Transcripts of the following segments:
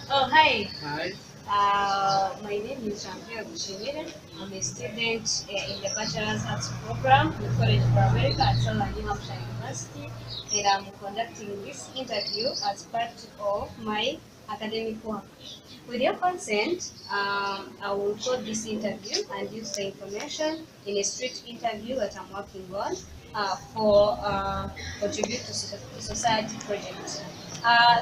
Oh, hi. Hi. My name is Janviere. I'm a student in the Bachelor's Arts program in College for America at Southern New Hampshire University, and I'm conducting this interview as part of my academic work. With your consent, I will record this interview and use the information in a street interview that I'm working on for contribute to society project.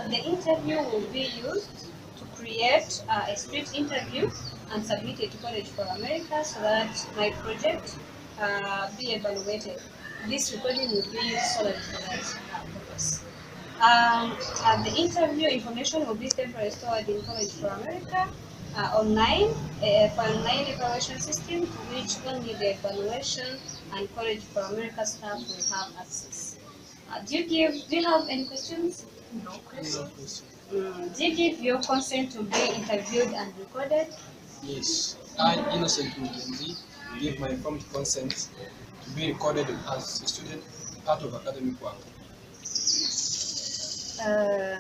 The interview will be used to create a script interview and submit it to College for America so that my project be evaluated. This recording will be used solely for that purpose. The interview information will be temporarily stored in College for America online for online evaluation system to which only the evaluation and College for America staff will have access. Do you have any questions? No question. Do you give your consent to be interviewed and recorded? Yes. I, Innocent Mugenzi, give my informed consent to be recorded as a student part of academic work. Uh,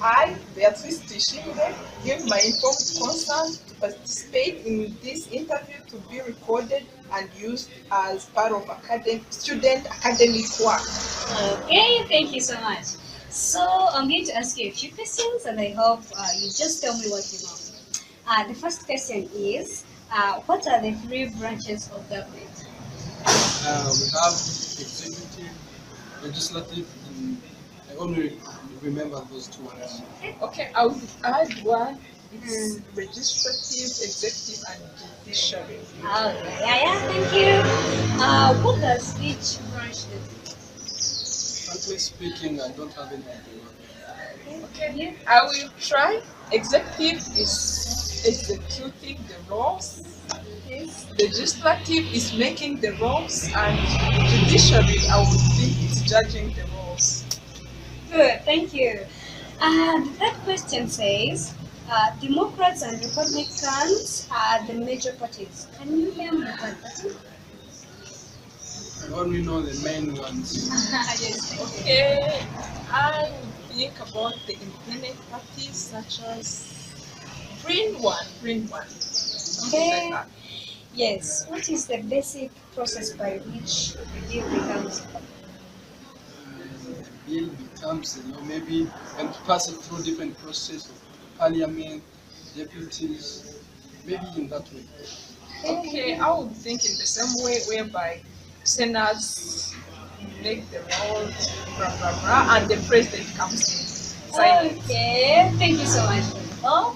I, Beatrice Tishimbe, give my informed consent to participate in this interview to be recorded and used as part of student academic work. okay, thank you so much. So I'm going to ask you a few questions, and I hope you just tell me what you know. The first question is, what are the three branches of government? We have executive, legislative, and I only remember those two ones. Okay, I would add one. It's legislative, executive, and judiciary. Oh, yeah, thank you. What does each branch do? Frankly speaking, I don't have any idea. Okay, You? I will try. Executive is executing the laws. Yes. Legislative is making the laws, and judiciary, I would think, is judging the laws. Good, thank you. The third question says, Democrats and Republicans are the major parties. Can you name the third party? I only know the main ones. Yes, thank you. Okay, I would think about the independent parties such as Green One, something like Okay. that. Yes. What is the basic process by which the bill becomes law? The bill becomes a law, maybe and to pass it through different process of parliament, deputies, maybe in that way. Okay, I would think in the same way whereby senators make the laws, blah blah blah, and the president comes in, sign it. Okay. Thank you so much for the call.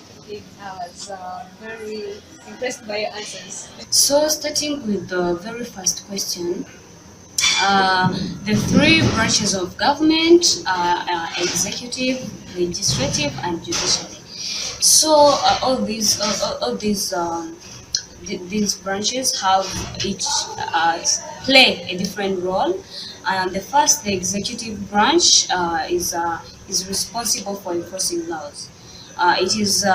I was very impressed by your answers. So, starting with the very first question, the three branches of government are executive, legislative, and judiciary. So, these branches have each play a different role. The first, the executive branch, is responsible for enforcing laws. It is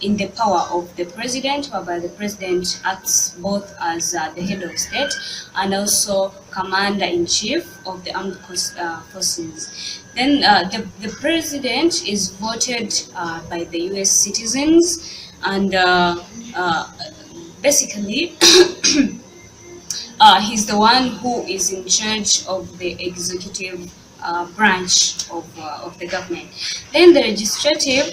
in the power of the president, whereby the president acts both as the head of state and also commander in chief of the armed forces. Then the president is voted by the U.S. citizens, and basically he's the one who is in charge of the executive branch of the government. Then the legislative,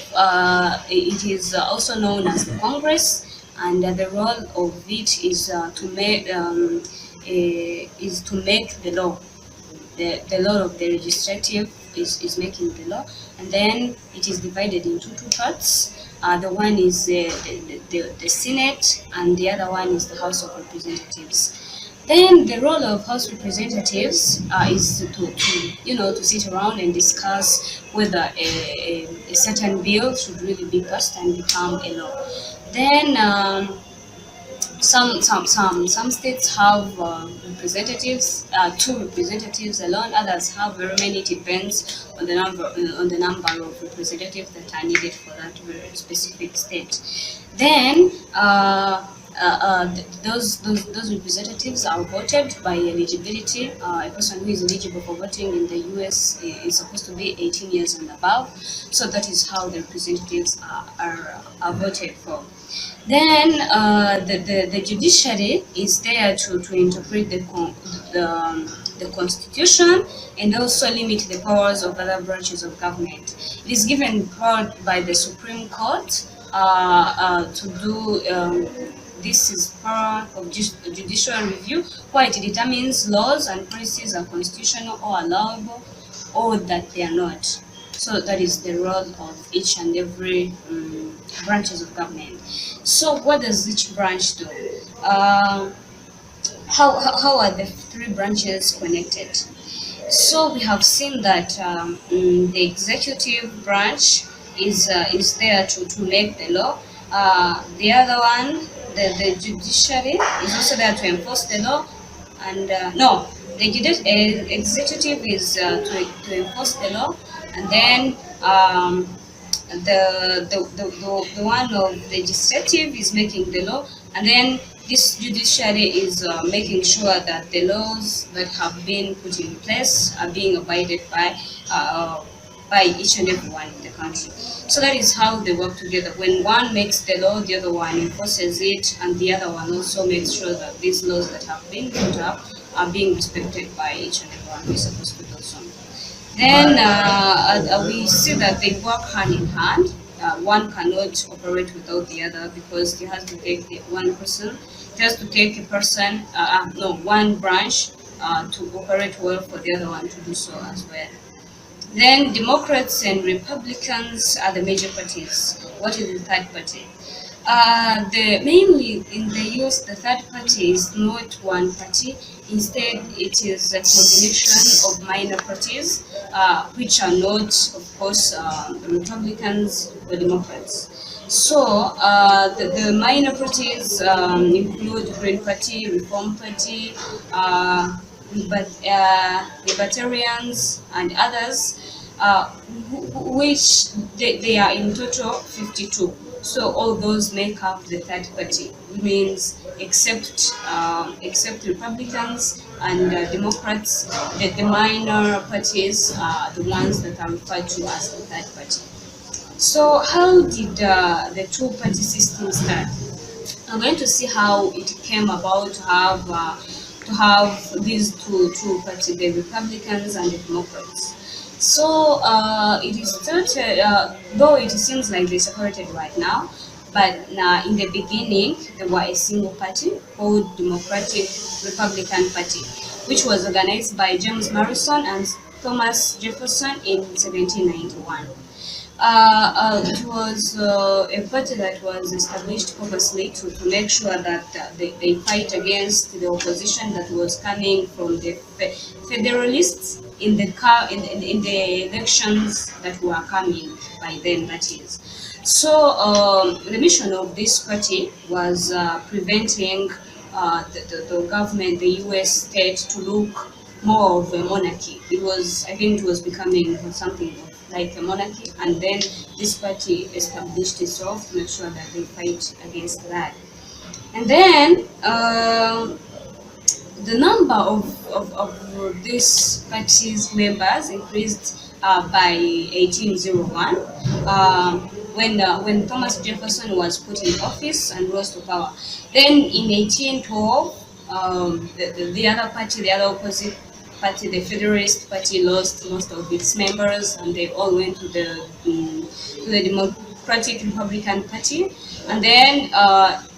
it is also known as the Congress, and the role of it is to make the law. The law of the legislative is making the law, and then it is divided into two parts. The one is the Senate, and the other one is the House of Representatives. Then the role of House Representatives is to sit around and discuss whether a certain bill should really be passed and become a law. Then some states have representatives, two representatives alone. Others have very many. It depends on the number of representatives that are needed for that very specific state. Then those representatives are voted by eligibility. A person who is eligible for voting in the US is supposed to be 18 years and above. So that is how the representatives are voted for. Then the judiciary is there to interpret the constitution and also limit the powers of other branches of government. It is given power by the Supreme Court to do this is power of judicial review, where it determines laws and policies are constitutional or allowable or that they are not. So that is the role of each and every branches of government. So what does each branch do? How are the three branches connected? So we have seen that the executive branch is there to make the law. The other one, the judiciary, is also there to enforce the law. And no, the executive is to enforce the law, and then the one of legislative is making the law, and then this judiciary is making sure that the laws that have been put in place are being abided by each and everyone in the country. So that is how they work together. When one makes the law, the other one enforces it, and the other one also makes sure that these laws that have been put up are being respected by each and everyone who is supposed to do so. Then we see that they work hand in hand. One cannot operate without the other because it has to take one person. It has to take a person, no, one branch to operate well for the other one to do so as well. Then Democrats and Republicans are the major parties. What is the third party? Mainly in the US, the third party is not one party. Instead, it is a combination of minor parties, which are not, of course, Republicans or Democrats. So the minor parties include Green Party, Reform Party, but libertarians and others, which they are in total 52. So all those make up the third party, means except Republicans and Democrats, the minor parties are the ones that are referred to as the third party. So how did the two-party system start? I'm going to see how it came about to have these two parties, the Republicans and the Democrats. So it is started, though it seems like they separated right now, but in the beginning they were a single party called Democratic Republican Party, which was organized by James Madison and Thomas Jefferson in 1791. It was a party that was established purposely to make sure that they fight against the opposition that was coming from the Federalists in the elections that were coming by then, that is. So the mission of this party was preventing the government, the US state, to look more of a monarchy. I think it was becoming something like a monarchy, and then this party established itself to make sure that they fight against that. And then the number of this party's members increased by 1801 when Thomas Jefferson was put in office and rose to power. Then in 1812, the other party, the other opposite party, the Federalist Party, lost most of its members, and they all went to the Democratic Republican Party, and then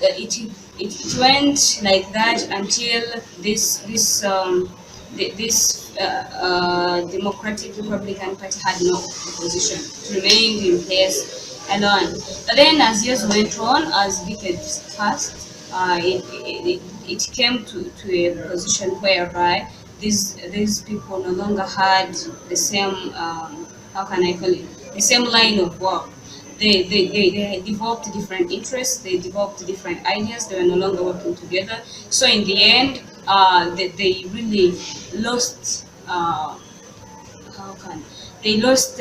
it went like that until this Democratic Republican Party had no opposition. It remained in place alone. But then as years went on, as decades passed, it came to a position whereby these people no longer had the same, how can I call it, the same line of work. They developed different interests, they developed different ideas, they were no longer working together. So in the end, they really lost, they lost,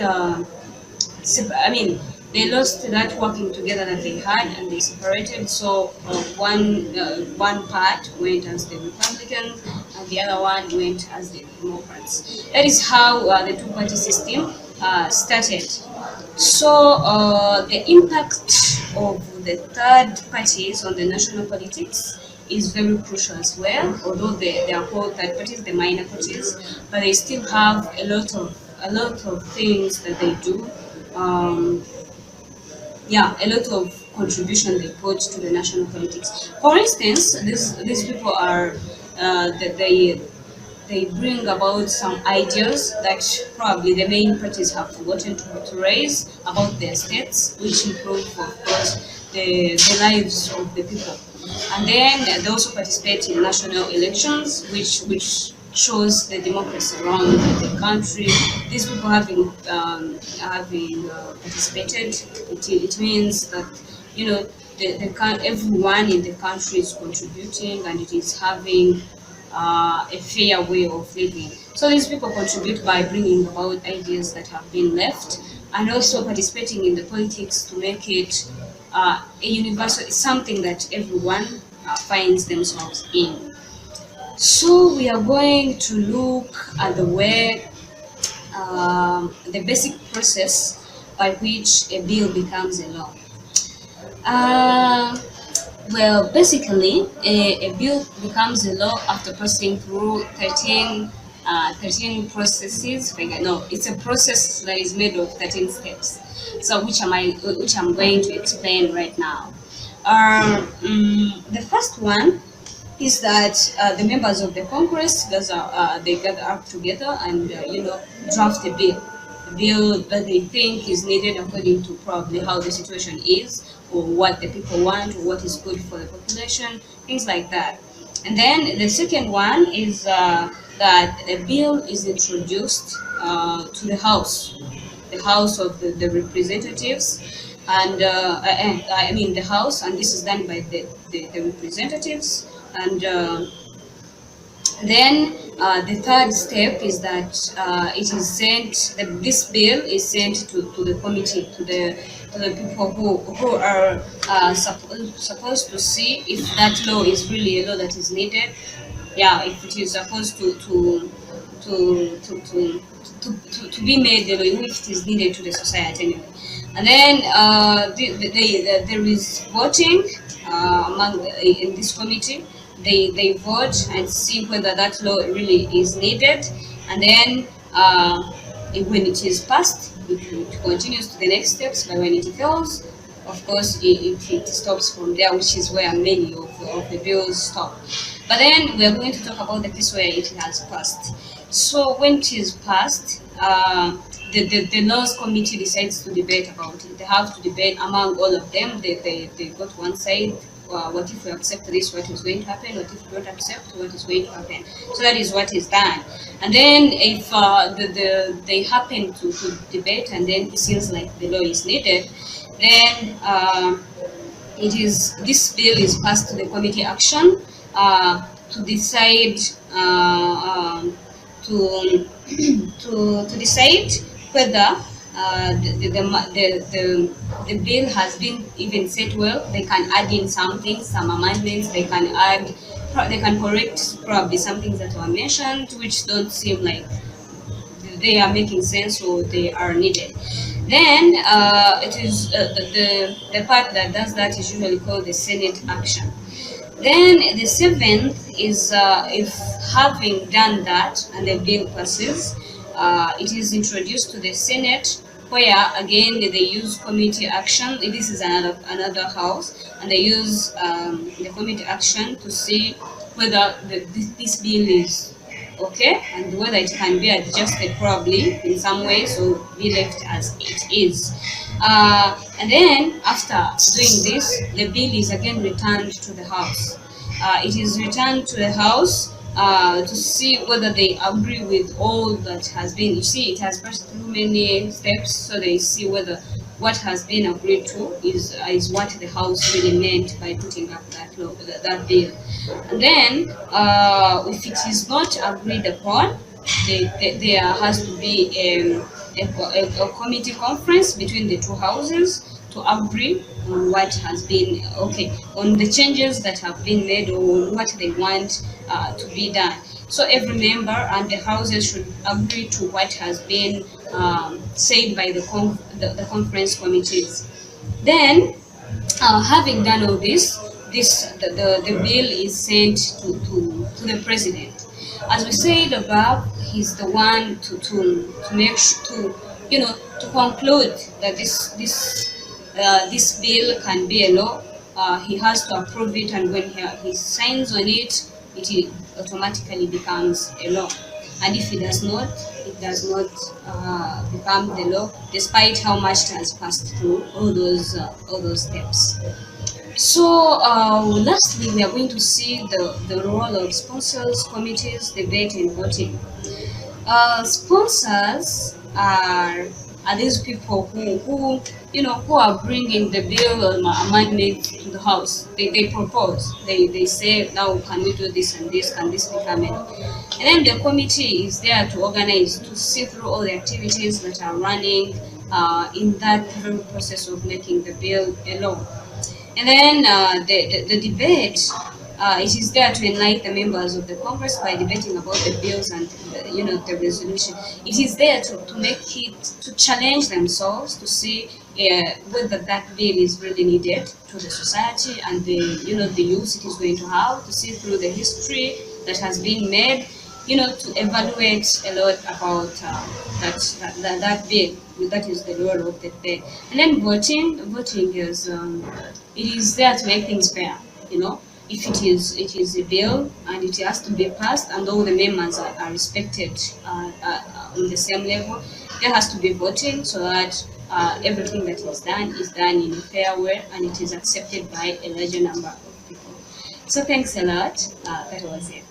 they lost that working together that they had, and they separated. So one part went as the Republicans, and the other one went as the Democrats. That is how the two-party system started. So the impact of the third parties on the national politics is very crucial as well. Although they are called third parties, the minor parties, but they still have a lot of things that they do. Um, yeah, a lot of contribution they put to the national politics. For instance, these people are they bring about some ideas that probably the main parties have forgotten to raise about their states, which improve, of course, the lives of the people. And then they also participate in national elections, which shows the democracy around the country. These people having participated, it means that everyone in the country is contributing, and it is having a fair way of living. So these people contribute by bringing about ideas that have been left, and also participating in the politics to make it a universal, something that everyone finds themselves in. So we are going to look at the way, the basic process by which a bill becomes a law. Uh, well, basically, a bill becomes a law after passing through 13 processes. No, it's a process that is made of 13 steps. So, which I'm going to explain right now. The first one is that the members of the Congress they gather up together and draft a bill that they think is needed according to probably how the situation is, or what the people want, or what is good for the population, things like that. And then the second one is that a bill is introduced to the House of the Representatives, and I mean the House, and this is done by the representatives, and then the third step is that this bill is sent to the committee, to the people who are supposed to see if that law is really a law that is needed. Yeah, if it is supposed to be made a law, if it is needed to the society anyway. And then there is voting in this committee. They vote and see whether that law really is needed, and then when it is passed, it continues to the next steps. But when it fails, of course, it stops from there, which is where many of the bills stop. But then we are going to talk about the case where it has passed. So when it is passed, the laws committee decides to debate about it. They have to debate among all of them. They go to one side. What if we accept this? What is going to happen? What if we don't accept? What is going to happen? So that is what is done. And then if they happen to debate, and then it seems like the law is needed, then this bill is passed to the committee action to decide to decide whether the bill has been even set well. They can add in some things, some amendments. They can correct probably some things that were mentioned which don't seem like they are making sense or they are needed. Then it is the part that does that is usually called the Senate action. Then the seventh is if having done that and the bill passes, it is introduced to the Senate, where again they use committee action. This is another house, and they use the committee action to see whether this bill is okay and whether it can be adjusted probably in some ways or be left as it is. And then after doing this, the bill is again returned to the House. It is returned to the House to see whether they agree with all that has been. You see, it has passed through many steps, so they see whether what has been agreed to is what the House really meant by putting up that law, that bill. And then, if it is not agreed upon, there has to be a committee conference between the two houses to agree on what has been on the changes that have been made or what they want to be done. So every member and the houses should agree to what has been said by the conference committees. Then, having done all this, the bill is sent to the president. As we said above, he's the one to make to to conclude that this bill can be a law. He has to approve it, and when he signs on it, it automatically becomes a law. And if it does not become the law, despite how much it has passed through all those steps. So, lastly, we are going to see the role of sponsors, committees, debate, and voting. Sponsors are these people who are bringing the bill or amendment to the house. They propose. They say, now can we do this and this? Can this become it? And then the committee is there to organize, to see through all the activities that are running in that very process of making the bill a law. And then the debate, it is there to enlighten the members of the Congress by debating about the bills and the resolution. It is there to make it, to challenge themselves to see whether that bill is really needed to the society and the use it is going to have, to see through the history that has been made, to evaluate a lot about that bill. That is the role of the bill. And then voting is it is there to make things fair. If it is a bill and it has to be passed and all the members are respected on the same level, there has to be voting so that everything that is done in a fair way and it is accepted by a larger number of people. So thanks a lot. That was it.